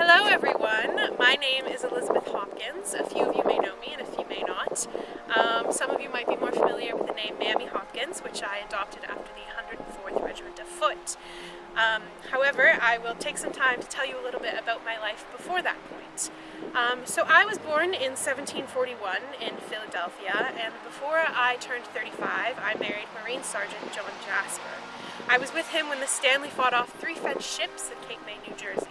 Hello everyone, my name is Elizabeth Hopkins. A few of you may know me and a few may not. Some of you might be more familiar with the name Mammy Hopkins, which I adopted after the 104th Regiment of Foot. However, I will take some time to tell you a little bit about my life before that point. So I was born in 1741 in Philadelphia, and before I turned 35, I married Marine Sergeant John Jasper. I was with him when the Stanley fought off 3 French ships at Cape May, New Jersey.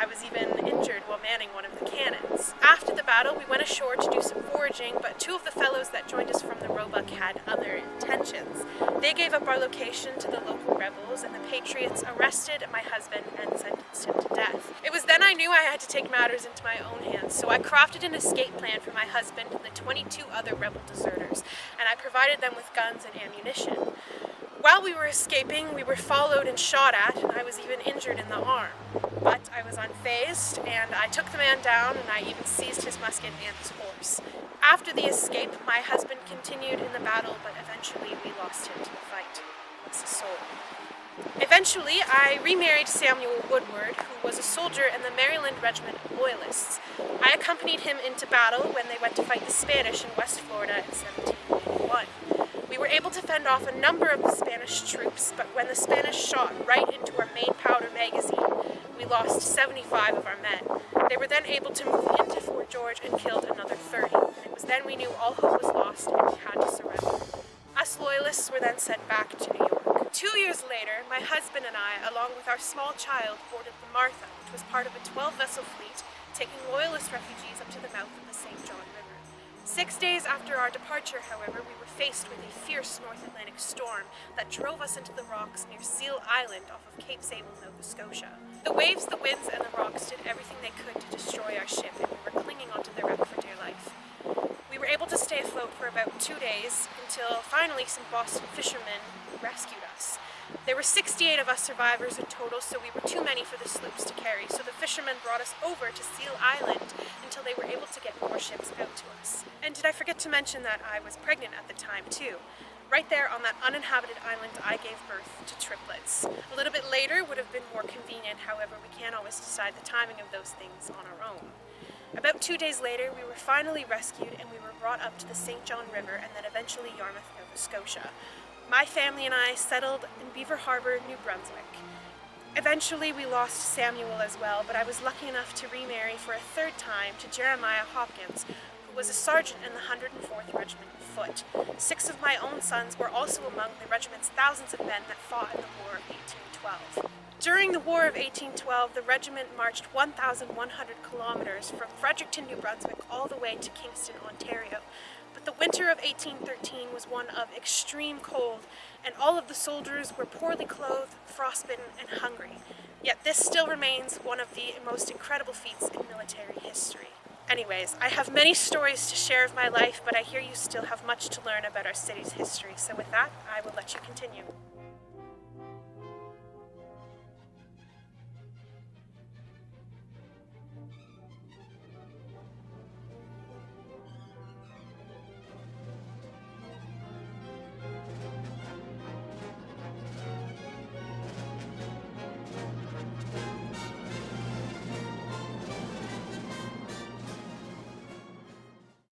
I was even injured while manning one of the cannons. After the battle, we went ashore to do some foraging, but 2 of the fellows that joined us from the Roebuck had other intentions. They gave up our location to the local rebels, and the Patriots arrested my husband and sentenced him to death. It was then I knew I had to take matters into my own hands, so I crafted an escape plan for my husband and the 22 other rebel deserters, and I provided them with guns and ammunition. While we were escaping, we were followed and shot at, and I was even injured in the arm. But I was unfazed, and I took the man down, and I even seized his musket and his horse. After the escape, my husband continued in the battle, but eventually we lost him to the fight. Bless his soul. Eventually, I remarried Samuel Woodward, who was a soldier in the Maryland Regiment of Loyalists. I accompanied him into battle when they went to fight the Spanish in West Florida in 1781. We were able to fend off a number of the Spanish troops, but when the Spanish shot right into our main powder magazine, we lost 75 of our men. They were then able to move into Fort George and killed another 30. And it was then we knew all hope was lost and we had to surrender. Us Loyalists were then sent back to New York. 2 years later, my husband and I, along with our small child, boarded the Martha, which was part of a 12-vessel fleet, taking Loyalist refugees up to the mouth of the St. John River. 6 days after our departure, however, we were faced with a fierce North Atlantic storm that drove us into the rocks near Seal Island off of Cape Sable, Nova Scotia. The waves, the winds, and the rocks did everything they could to destroy our ship, and we were clinging onto the wreck for dear life. We were able to stay afloat for about 2 days until finally some Boston fishermen rescued us. There were 68 of us survivors in total, so we were too many for the sloops to carry, so the fishermen brought us over to Seal Island until they were able to get more ships out to us. And did I forget to mention that I was pregnant at the time too? Right there on that uninhabited island, I gave birth to triplets. A little bit later would have been more convenient, however, we can't always decide the timing of those things on our own. About 2 days later, we were finally rescued and we were brought up to the St. John River and then eventually Yarmouth, Nova Scotia. My family and I settled in Beaver Harbor, New Brunswick. Eventually we lost Samuel as well, but I was lucky enough to remarry for a 3rd time to Jeremiah Hopkins, who was a sergeant in the 104th Regiment of Foot. 6 of my own sons were also among the regiment's thousands of men that fought in the War of 1812. During the War of 1812, the regiment marched 1,100 kilometers from Fredericton, New Brunswick, all the way to Kingston, Ontario. But the winter of 1813 was one of extreme cold, and all of the soldiers were poorly clothed, frostbitten, and hungry. Yet this still remains one of the most incredible feats in military history. Anyways, I have many stories to share of my life, but I hear you still have much to learn about our city's history, so with that, I will let you continue.